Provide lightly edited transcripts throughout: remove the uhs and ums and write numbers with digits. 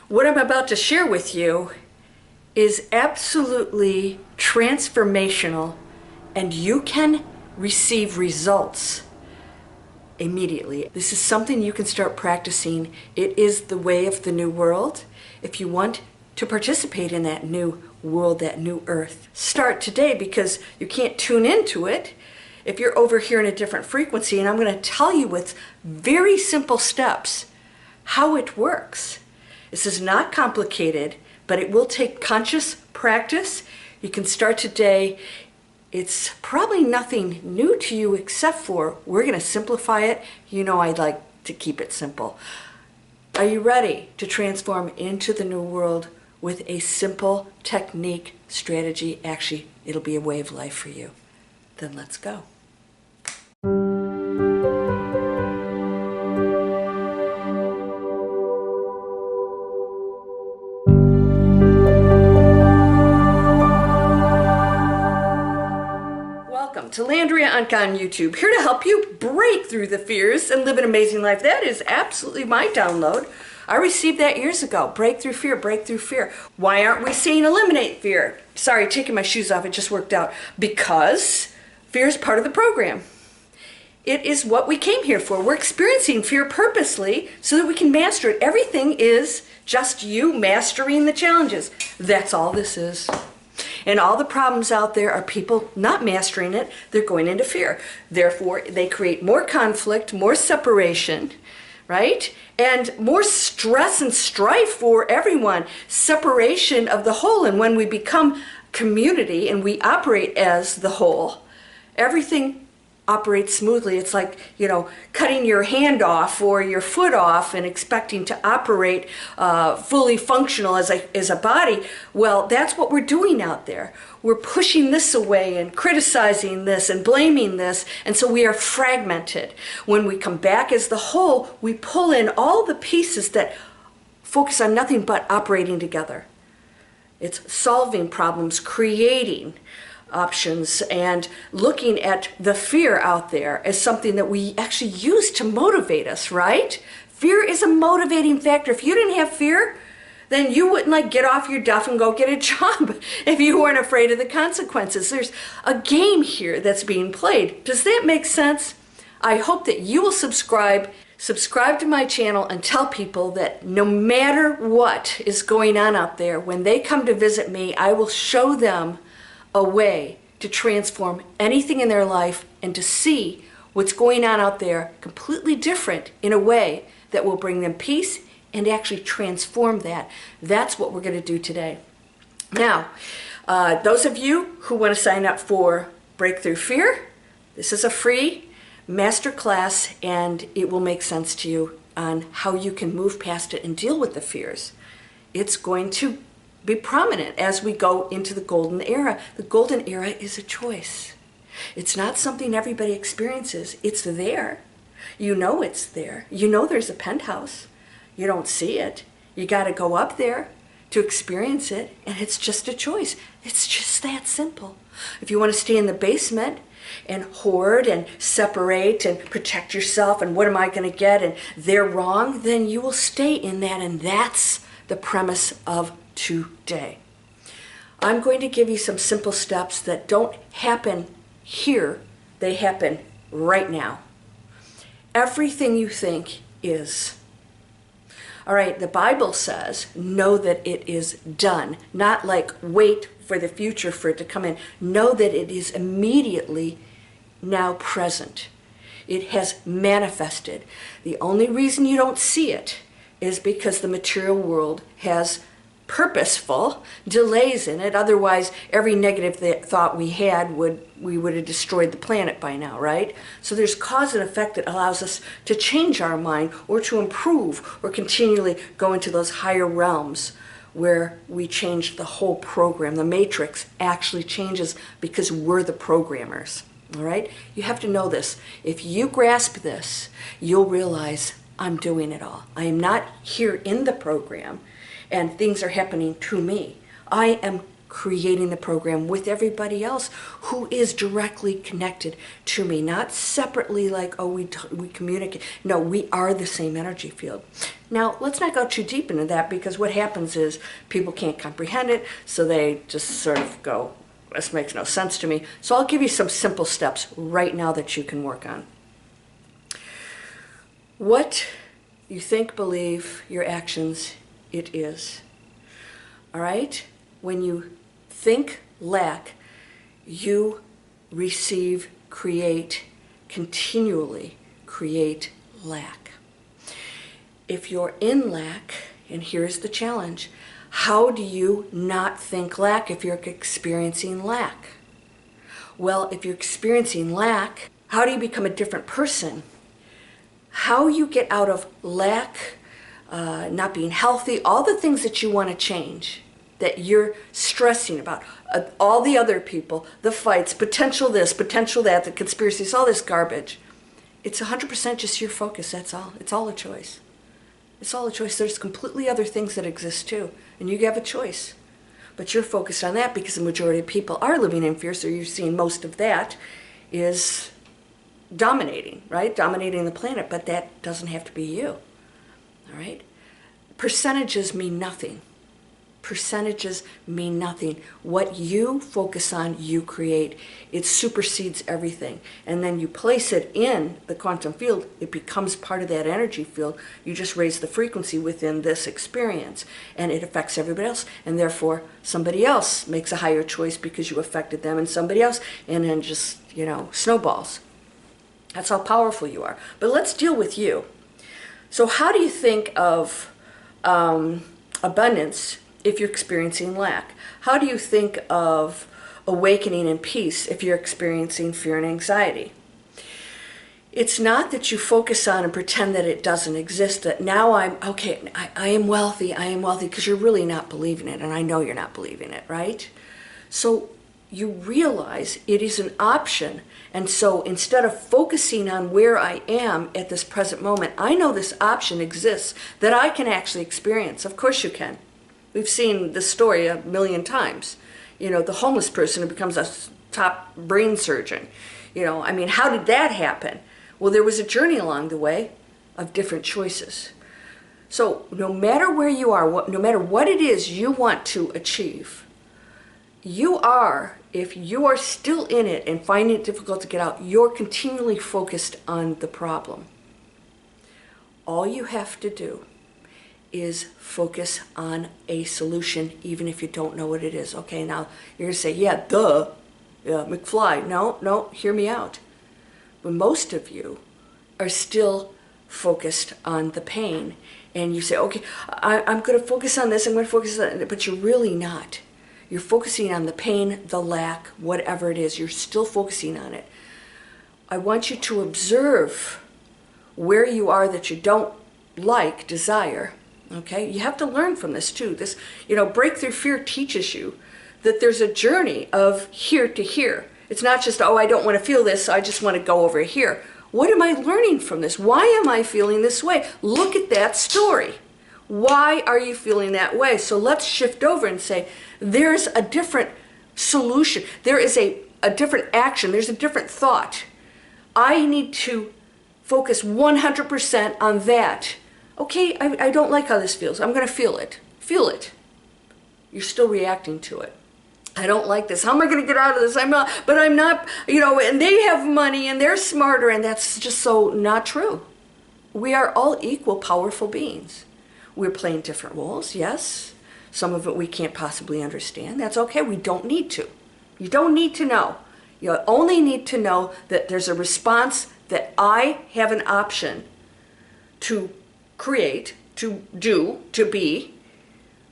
What I'm about to share with you is absolutely transformational, and you can receive results immediately. This is something you can start practicing. It is the way of the new world. If you want to participate in that new world, that new earth, start today, because you can't tune into it if you're over here in a different frequency. And I'm going to tell you with very simple steps how it works. This is not complicated, but it will take conscious practice. You can start today. It's probably nothing new to you, except for we're going to simplify it. You know I like to keep it simple. Are you ready to transform into the new world with a simple technique, strategy? Actually, it'll be a way of life for you. Then let's go. Welcome to Landria, Onkka on YouTube, here to help you break through the fears and live an amazing life. That is absolutely my download. I received that years ago. Break through fear, break through fear. Why aren't we saying eliminate fear? Sorry, taking my shoes off, it just worked out. Because fear is part of the program. It is what we came here for. We're experiencing fear purposely so that we can master it. Everything is just you mastering the challenges. That's all this is. And all the problems out there are people not mastering it. They're going into fear. Therefore, they create more conflict, more separation, right? And more stress and strife for everyone. Separation of the whole. And when we become community and we operate as the whole, everything operates smoothly. It's like, cutting your hand off or your foot off and expecting to operate fully functional as a body. Well, that's what we're doing out there. We're pushing this away and criticizing this and blaming this, and so we are fragmented. When we come back as the whole, we pull in all the pieces that focus on nothing but operating together. It's solving problems, creating options, and looking at the fear out there as something that we actually use to motivate us, right? Fear is a motivating factor. If you didn't have fear, then you wouldn't get off your duff and go get a job if you weren't afraid of the consequences. There's a game here that's being played. Does that make sense? I hope that you will subscribe to my channel and tell people that no matter what is going on out there, when they come to visit me, I will show them a way to transform anything in their life and to see what's going on out there completely different in a way that will bring them peace and actually transform that. That's what we're going to do today. Now, those of you who want to sign up for Breakthrough Fear, this is a free master class, and it will make sense to you on how you can move past it and deal with the fears. It's going to be prominent as we go into the golden era. The golden era is a choice. It's not something everybody experiences. It's there. You know it's there. You know there's a penthouse. You don't see it. You got to go up there to experience it, and it's just a choice. It's just that simple. If you want to stay in the basement and hoard and separate and protect yourself and what am I going to get and they're wrong, then you will stay in that, and that's the premise of today. I'm going to give you some simple steps that don't happen here, they happen right now. Everything you think is. All right, the Bible says, know that it is done. Not like wait for the future for it to come in. Know that it is immediately now present. It has manifested. The only reason you don't see it is because the material world has purposeful delays in it. Otherwise, every negative thought we had we would have destroyed the planet by now, right? So there's cause and effect that allows us to change our mind or to improve or continually go into those higher realms where we change the whole program. The matrix actually changes because we're the programmers, all right? You have to know this. If you grasp this, you'll realize I'm doing it all. I am not here in the program and things are happening to me. I am creating the program with everybody else who is directly connected to me, not separately like, oh, we communicate. No, we are the same energy field. Now, let's not go too deep into that, because what happens is people can't comprehend it, so they just sort of go, this makes no sense to me. So I'll give you some simple steps right now that you can work on. What you think, believe, your actions, it is. All right? When you think lack, you receive, create, continually create lack. If you're in lack, and here's the challenge, how do you not think lack if you're experiencing lack? Well, if you're experiencing lack, how do you become a different person? How you get out of lack, not being healthy, all the things that you want to change, that you're stressing about, all the other people, the fights, potential this, potential that, the conspiracies, all this garbage. It's 100% just your focus, that's all. It's all a choice. It's all a choice. There's completely other things that exist too, and you have a choice. But you're focused on that because the majority of people are living in fear, so you're seeing most of that is dominating, right? Dominating the planet, but that doesn't have to be you, all right? Percentages mean nothing. Percentages mean nothing. What you focus on, you create. It supersedes everything. And then you place it in the quantum field, it becomes part of that energy field. You just raise the frequency within this experience, and it affects everybody else. And therefore, somebody else makes a higher choice because you affected them, and somebody else, and then just, snowballs. That's how powerful you are. But let's deal with you. So how do you think of abundance if you're experiencing lack? How do you think of awakening and peace if you're experiencing fear and anxiety? It's not that you focus on and pretend that it doesn't exist, that now I am wealthy, because you're really not believing it, and I know you're not believing it, right? So you realize it is an option, and so instead of focusing on where I am at this present moment, I know this option exists that I can actually experience. Of course you can. We've seen this story a million times. The homeless person who becomes a top brain surgeon. How did that happen? Well, there was a journey along the way of different choices. So no matter where you are, no matter what it is you want to achieve, if you are still in it and finding it difficult to get out, you're continually focused on the problem. All you have to do is focus on a solution, even if you don't know what it is. Okay, now you're going to say, yeah, McFly. No, hear me out. But most of you are still focused on the pain. And you say, okay, I'm going to focus on this, I'm going to focus on it, but you're really not. You're focusing on the pain, the lack, whatever it is. You're still focusing on it. I want you to observe where you are that you don't desire. Okay, you have to learn from this too. This, breakthrough fear teaches you that there's a journey of here to here. It's not just, I don't want to feel this, I just want to go over here. What am I learning from this? Why am I feeling this way? Look at that story. Why are you feeling that way? So let's shift over and say, there's a different solution. There is a different action. There's a different thought. I need to focus 100% on that. Okay, I don't like how this feels. I'm going to feel it. Feel it. You're still reacting to it. I don't like this. How am I going to get out of this? I'm not, and they have money and they're smarter, and that's just so not true. We are all equal, powerful beings. We're playing different roles, yes. Some of it we can't possibly understand. That's okay. We don't need to. You don't need to know. You only need to know that there's a response, that I have an option to create, to do, to be,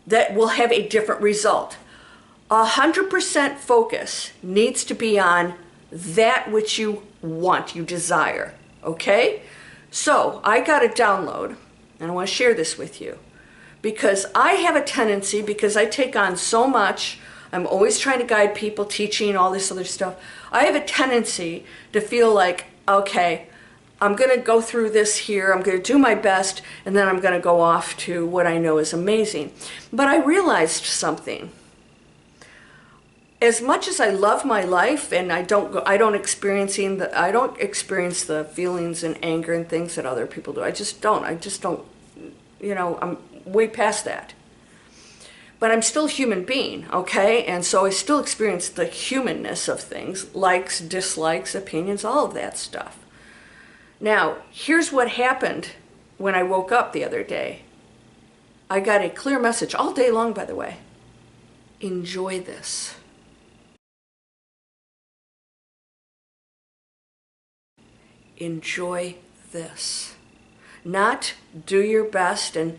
that will have a different result. 100% focus needs to be on that which you want, you desire, okay? So I got a download, and I want to share this with you, because I have a tendency, because I take on so much, I'm always trying to guide people, teaching, all this other stuff. I have a tendency to feel like, okay, I'm going to go through this here, I'm going to do my best, and then I'm going to go off to what I know is amazing. But I realized something. as much as I love my life and I don't experience the feelings and anger and things that other people do. I just don't, I'm way past that. But I'm still a human being, okay? And so I still experience the humanness of things, likes, dislikes, opinions, all of that stuff. Now, here's what happened when I woke up the other day. I got a clear message all day long, by the way. Enjoy this. Enjoy this. Not do your best and,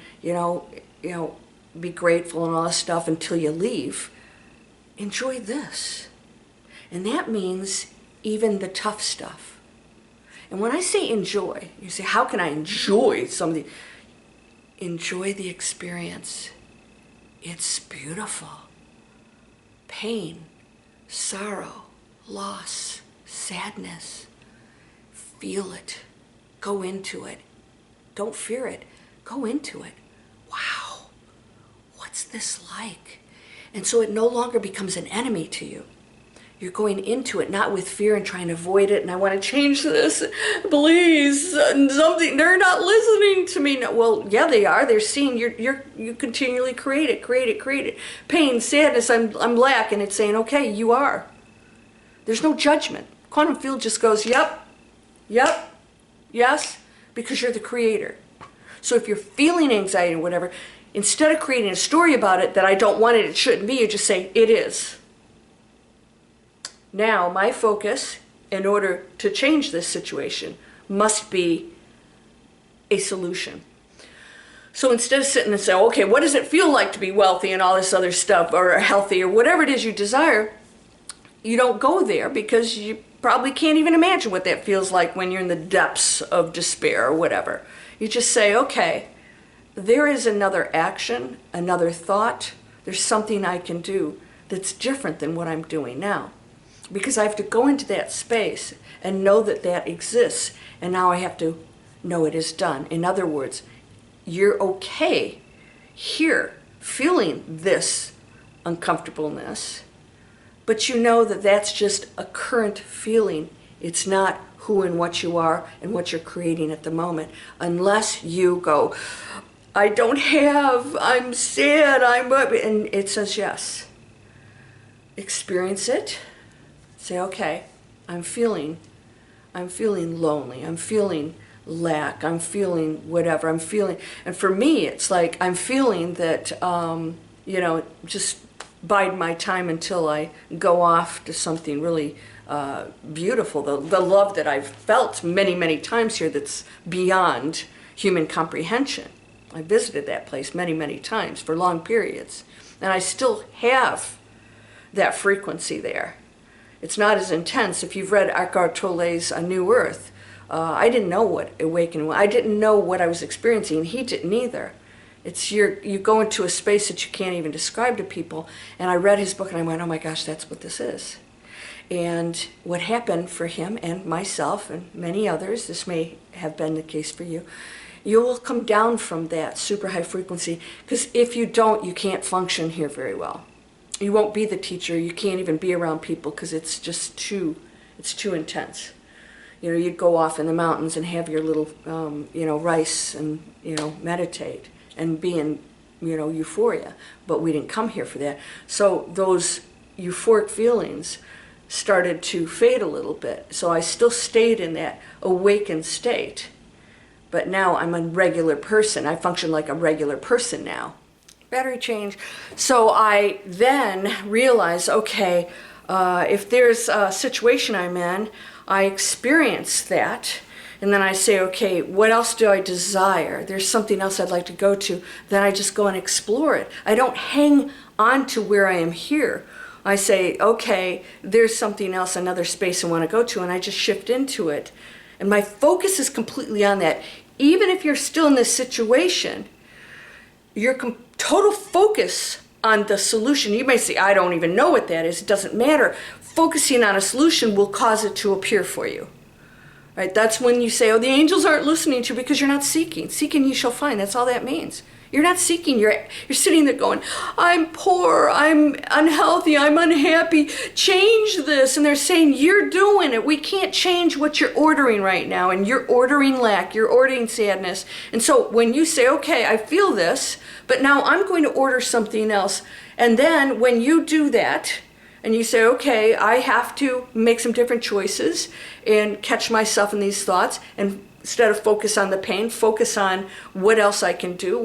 be grateful and all this stuff until you leave. Enjoy this. And that means even the tough stuff. And when I say enjoy, you say, how can I enjoy something? Enjoy the experience. It's beautiful. Pain, sorrow, loss, sadness. Feel it. Go into it. Don't fear it. Go into it. Wow. What's this like? And so it no longer becomes an enemy to you. You're going into it not with fear and trying to avoid it, and I want to change this, please, something. They're not listening to me. No, well, yeah, they are. They're seeing you continually create it. Pain, sadness, I'm lack, and it's saying, okay, you are. There's no judgment. Quantum field just goes, yep, yes, because you're the creator. So if you're feeling anxiety or whatever, instead of creating a story about it that I don't want it, it shouldn't be, you just say, it is. Now, my focus, in order to change this situation, must be a solution. So instead of sitting and saying, okay, what does it feel like to be wealthy and all this other stuff, or healthy, or whatever it is you desire, you don't go there because you probably can't even imagine what that feels like when you're in the depths of despair or whatever. You just say, okay, there is another action, another thought. There's something I can do that's different than what I'm doing now. Because I have to go into that space and know that that exists. And now I have to know it is done. In other words, you're okay here feeling this uncomfortableness, but you know that that's just a current feeling. It's not who and what you are and what you're creating at the moment, unless you go, I don't have, I'm sad, and it says yes. Experience it. Say, okay, I'm feeling lonely, I'm feeling lack, I'm feeling whatever, I'm feeling, and for me, it's like, I'm feeling that, just bide my time until I go off to something really beautiful, the love that I've felt many, many times here that's beyond human comprehension. I visited that place many, many times for long periods, and I still have that frequency there. It's not as intense. If you've read Eckhart Tolle's A New Earth, I didn't know what awakening was. I didn't know what I was experiencing. He didn't either. It's you go into a space that you can't even describe to people. And I read his book and I went, oh my gosh, that's what this is. And what happened for him and myself and many others, this may have been the case for you, you will come down from that super high frequency, because if you don't, you can't function here very well. You won't be the teacher. You can't even be around people because it's just it's too intense. You'd go off in the mountains and have your little, rice and, meditate and be in, euphoria. But we didn't come here for that. So those euphoric feelings started to fade a little bit. So I still stayed in that awakened state. But now I'm a regular person. I function like a regular person now. Battery change. So I then realize, okay, if there's a situation I'm in, I experience that, and then I say, okay, what else do I desire? There's something else I'd like to go to. Then I just go and explore it. I don't hang on to where I am here. I say, okay, there's something else, another space I want to go to, and I just shift into it. And my focus is completely on that. Even if you're still in this situation, your total focus on the solution. You may say, I don't even know what that is. It doesn't matter. Focusing on a solution will cause it to appear for you. Right? That's when you say, oh, the angels aren't listening to you because you're not seeking. Seeking you shall find. That's all that means. You're not seeking, you're sitting there going, I'm poor, I'm unhealthy, I'm unhappy, change this. And they're saying, you're doing it. We can't change what you're ordering right now. And you're ordering lack, you're ordering sadness. And so when you say, okay, I feel this, but now I'm going to order something else. And then when you do that, and you say, okay, I have to make some different choices and catch myself in these thoughts, and instead of focus on the pain, focus on what else I can do,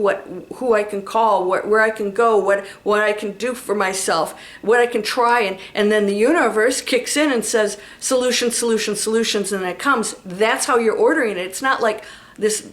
who I can call, where I can go, what I can do for myself, what I can try, and then the universe kicks in and says, solutions, solutions, solutions, and it comes. That's how you're ordering it. It's not like this,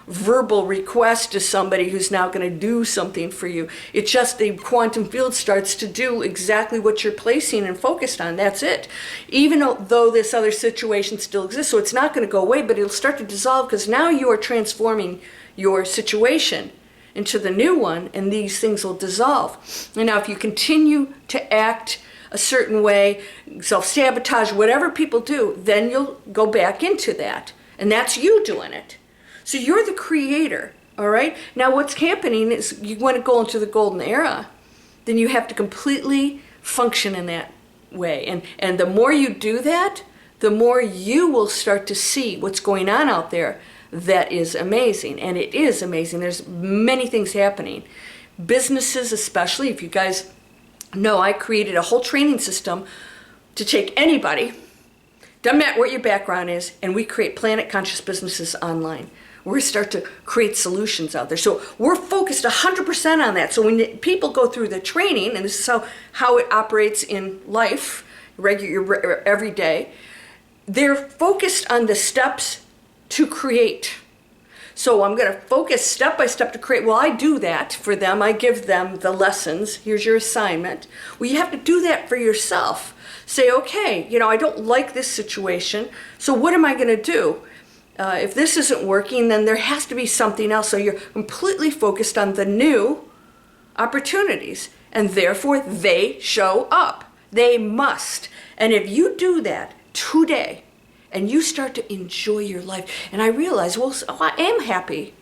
verbal request to somebody who's now going to do something for you. It's just the quantum field starts to do exactly what you're placing and focused on. That's it. Even though this other situation still exists, so it's not going to go away, but it'll start to dissolve because now you are transforming your situation into the new one, and these things will dissolve. And now if you continue to act a certain way, self-sabotage, whatever people do, then you'll go back into that. And that's you doing it. So you're the creator, all right? Now what's happening is you want to go into the golden era, then you have to completely function in that way. And the more you do that, the more you will start to see what's going on out there that is amazing. And it is amazing. There's many things happening. Businesses especially, if you guys know, I created a whole training system to take anybody, doesn't matter what your background is, and we create planet conscious businesses online. We start to create solutions out there. So we're focused 100% on that. So when people go through the training, and this is how it operates in life, regular, every day, they're focused on the steps to create. So I'm going to focus step by step to create. Well, I do that for them. I give them the lessons. Here's your assignment. Well, you have to do that for yourself. Say, okay, I don't like this situation. So what am I going to do? If this isn't working, then there has to be something else. So you're completely focused on the new opportunities, and therefore they show up. They must. And if you do that today, and you start to enjoy your life, and I realize, well, I am happy.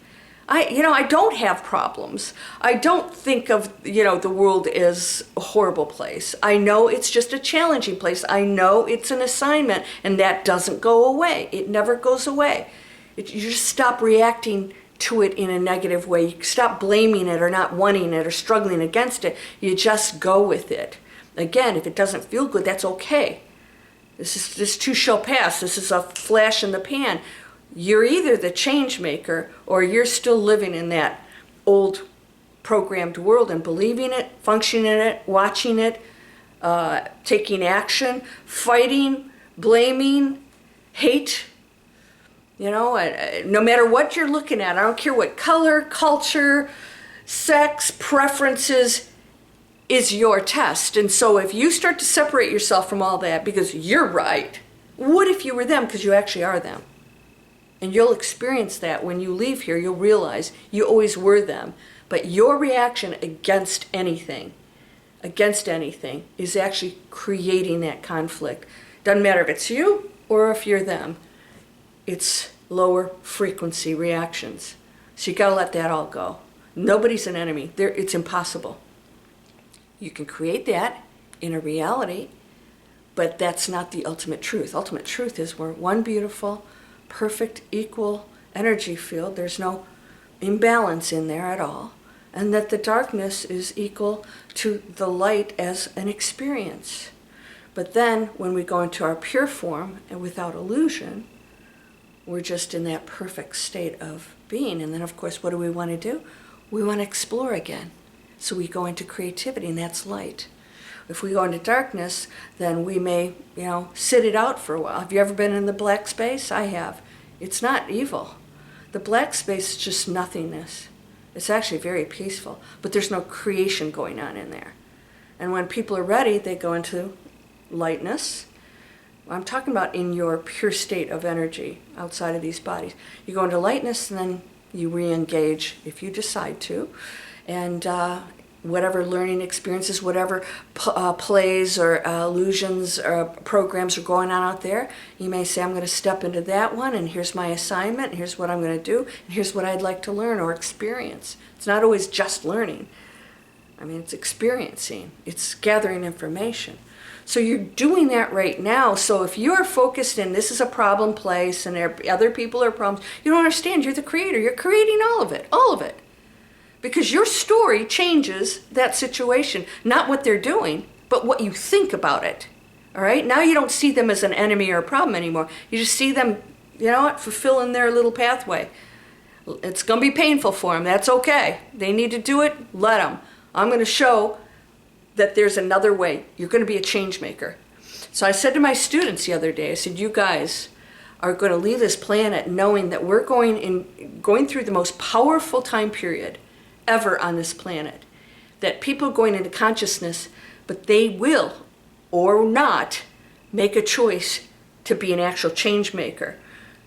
I don't have problems. I don't think of, the world as a horrible place. I know it's just a challenging place. I know it's an assignment, and that doesn't go away. It never goes away. You just stop reacting to it in a negative way. You stop blaming it or not wanting it or struggling against it. You just go with it. Again, if it doesn't feel good, that's okay. This too shall pass. This is a flash in the pan. You're either the change maker or you're still living in that old programmed world and believing it, functioning in it, watching it, taking action, fighting, blaming, hate. No matter what you're looking at, I don't care what color, culture, sex, preferences, is your test. And so if you start to separate yourself from all that because you're right, what if you were them? Because you actually are them. And you'll experience that when you leave here. You'll realize you always were them. But your reaction against anything is actually creating that conflict. Doesn't matter if it's you or if you're them. It's lower frequency reactions. So you gotta let that all go. Nobody's an enemy. It's impossible. You can create that in a reality, but that's not the ultimate truth. Ultimate truth is we're one beautiful, perfect, equal energy field. There's no imbalance in there at all. And that the darkness is equal to the light as an experience. But then when we go into our pure form and without illusion, we're just in that perfect state of being. And then of course, what do we want to do? We want to explore again. So we go into creativity, and that's light. If we go into darkness, then we may, sit it out for a while. Have you ever been in the black space? I have. It's not evil. The black space is just nothingness. It's actually very peaceful, but there's no creation going on in there. And when people are ready, they go into lightness. I'm talking about in your pure state of energy outside of these bodies. You go into lightness, and then you re-engage if you decide to. And whatever learning experiences, whatever plays or illusions or programs are going on out there. You may say, I'm going to step into that one, and here's my assignment, and here's what I'm going to do, and here's what I'd like to learn or experience. It's not always just learning. I mean, it's experiencing. It's gathering information. So you're doing that right now. So if you're focused in this is a problem place and other people are problems, you don't understand. You're the creator. You're creating all of it. All of it. Because your story changes that situation, not what they're doing, but what you think about it. All right? Now you don't see them as an enemy or a problem anymore. You just see them, you know what, fulfilling their little pathway. It's going to be painful for them. That's okay. They need to do it. Let them. I'm going to show that there's another way. You're going to be a change maker. So I said to my students the other day, I said, you guys are going to leave this planet knowing that we're going through the most powerful time period ever on this planet. That people are going into consciousness, but they will, or not, make a choice to be an actual change maker.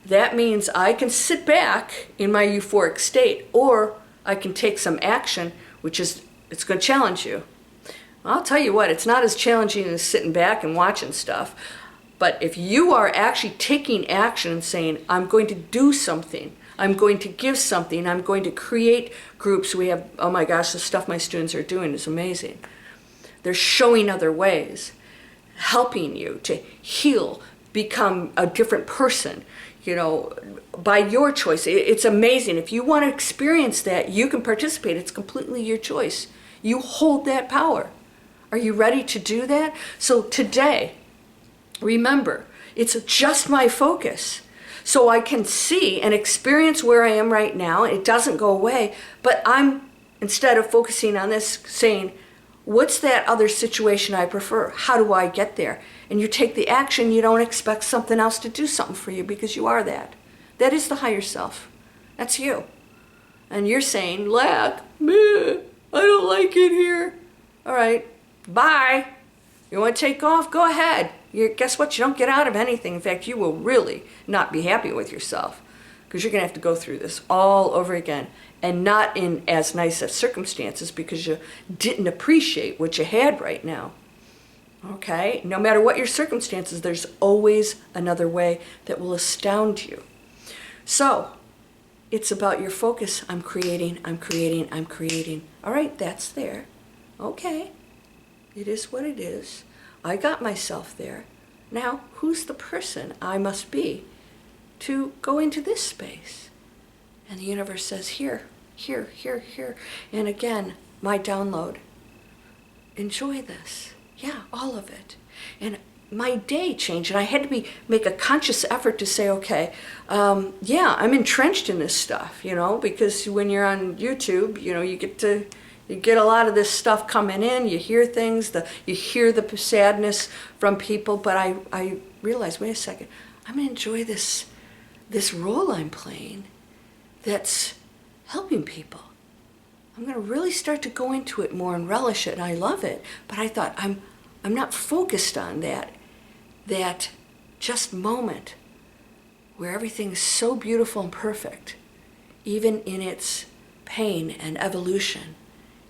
That means I can sit back in my euphoric state, or I can take some action, which is, it's going to challenge you. I'll tell you what, it's not as challenging as sitting back and watching stuff. But if you are actually taking action and saying, I'm going to do something, I'm going to give something, I'm going to create groups. We have, oh my gosh, the stuff my students are doing is amazing. They're showing other ways, helping you to heal, become a different person, you know, by your choice. It's amazing. If you want to experience that, you can participate. It's completely your choice. You hold that power. Are you ready to do that? So today, remember, it's just my focus. So I can see and experience where I am right now. It doesn't go away, but I'm, instead of focusing on this, saying, what's that other situation I prefer? How do I get there? And you take the action. You don't expect something else to do something for you because you are that. That is the higher self. That's you. And you're saying, lack, meh, I don't like it here. All right, bye. You want to take off? Go ahead. Guess what? You don't get out of anything. In fact, you will really not be happy with yourself because you're going to have to go through this all over again, and not in as nice of circumstances because you didn't appreciate what you had right now. Okay? No matter what your circumstances, there's always another way that will astound you. So, it's about your focus. I'm creating, I'm creating, I'm creating. All right, that's there. Okay. It is what it is. I got myself there. Now, who's the person I must be to go into this space? And the universe says, here, here, here, here. And again, my download. Enjoy this. Yeah, all of it. And my day changed, and I had to make a conscious effort to say, okay, yeah, I'm entrenched in this stuff, you know, because when you're on YouTube, you know, you get a lot of this stuff coming in, you hear things, you hear the sadness from people, but I realized, wait a second, I'm going to enjoy this role I'm playing that's helping people. I'm going to really start to go into it more and relish it, and I love it. But I thought, I'm not focused on that just moment where everything is so beautiful and perfect, even in its pain and evolution,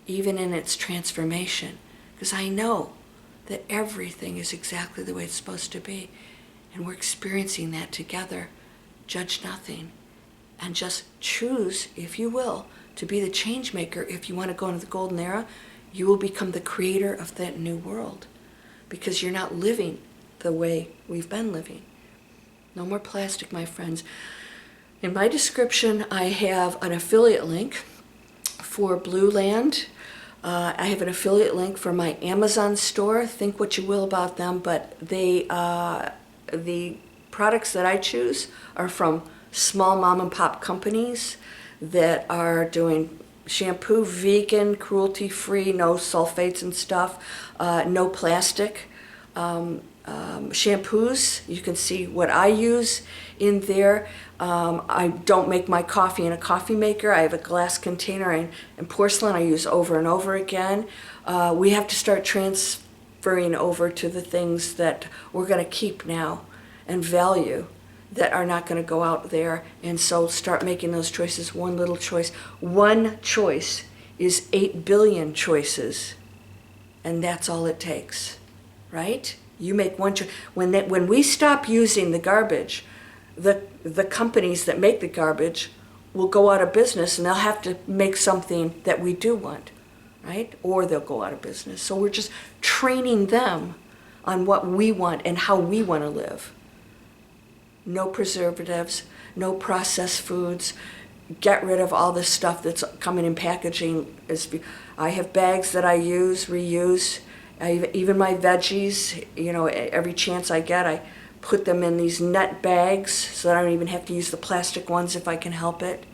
even in its transformation, because I know that everything is exactly the way it's supposed to be, and we're experiencing that together. Judge nothing, and just choose, if you will, to be the change maker. If you want to go into the golden era, you will become the creator of that new world, because you're not living the way we've been living. No more plastic, my friends. In my description, I have an affiliate link for Blue Land. I have an affiliate link for my Amazon store. Think what you will about them, but the products that I choose are from small mom and pop companies that are doing shampoo, vegan, cruelty-free, no sulfates and stuff, no plastic. Shampoos, you can see what I use in there. I don't make my coffee in a coffee maker. I have a glass container and porcelain I use over and over again. We have to start transferring over to the things that we're going to keep now and value, that are not going to go out there. And so start making those choices, one little choice. One choice is 8 billion choices, and that's all it takes, right? You make one choice. When we stop using the garbage, the companies that make the garbage will go out of business, and they'll have to make something that we do want, right? Or they'll go out of business. So we're just training them on what we want and how we want to live. No preservatives, no processed foods. Get rid of all the stuff that's coming in packaging. I have bags that I use, reuse. Even my veggies, every chance I get, I put them in these net bags so that I don't even have to use the plastic ones if I can help it.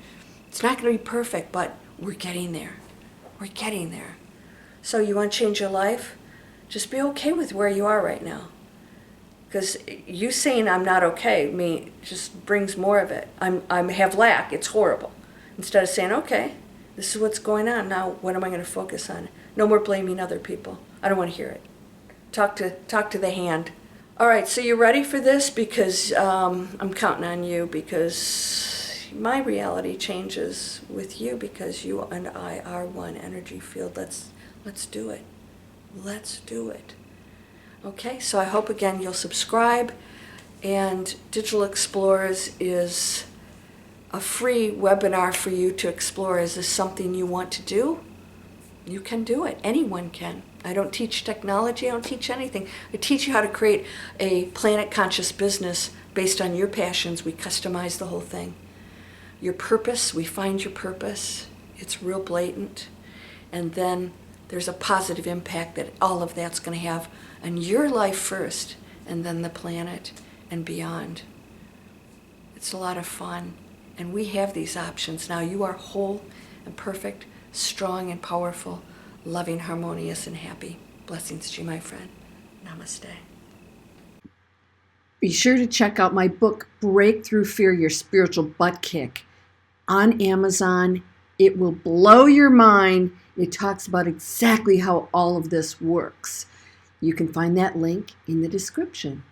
It's not going to be perfect, but we're getting there. We're getting there. So you want to change your life? Just be okay with where you are right now. Because you saying I'm not okay just brings more of it. I have lack. It's horrible. Instead of saying, okay, this is what's going on. Now what am I going to focus on? No more blaming other people. I don't want to hear it. Talk to the hand. All right, so you ready for this? Because I'm counting on you, because my reality changes with you, because you and I are one energy field. Let's do it. Let's do it. Okay, so I hope again you'll subscribe, and Digital Explorers is a free webinar for you to explore. Is this something you want to do? You can do it. Anyone can. I don't teach technology. I don't teach anything. I teach you how to create a planet-conscious business based on your passions. We customize the whole thing. Your purpose, we find your purpose. It's real blatant. And then there's a positive impact that all of that's going to have on your life first, and then the planet and beyond. It's a lot of fun. And we have these options. Now you are whole and perfect, strong and powerful, loving, harmonious, and happy. Blessings to you, my friend. Namaste. Be sure to check out my book, Break Through Fear, Your Spiritual Butt Kick, on Amazon. It will blow your mind. It talks about exactly how all of this works. You can find that link in the description.